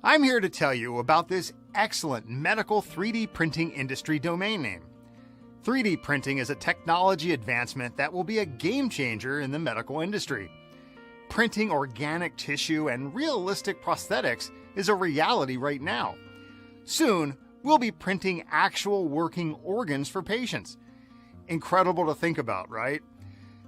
I'm here to tell you about this excellent medical 3D printing industry domain name. 3D printing is a technology advancement that will be a game changer in the medical industry. Printing organic tissue and realistic prosthetics is a reality right now. Soon, we'll be printing actual working organs for patients. Incredible to think about, right?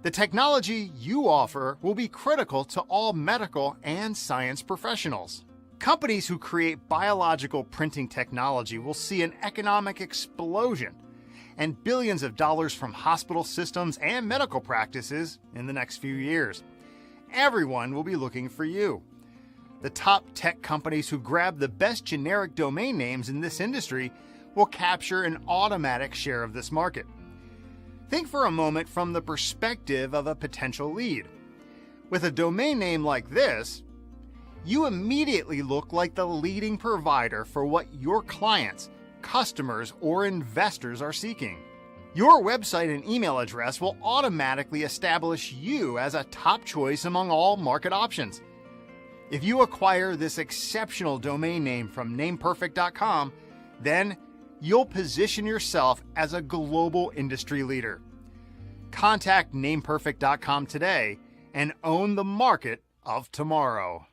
The technology you offer will be critical to all medical and science professionals. Companies who create biological printing technology will see an economic explosion and billions of dollars from hospital systems and medical practices in the next few years. Everyone will be looking for you. The top tech companies who grab the best generic domain names in this industry will capture an automatic share of this market. Think for a moment from the perspective of a potential lead. With a domain name like this, you immediately look like the leading provider for what your clients, customers, or investors are seeking. Your website and email address will automatically establish you as a top choice among all market options. If you acquire this exceptional domain name from NamePerfect.com, then you'll position yourself as a global industry leader. Contact NamePerfect.com today and own the market of tomorrow.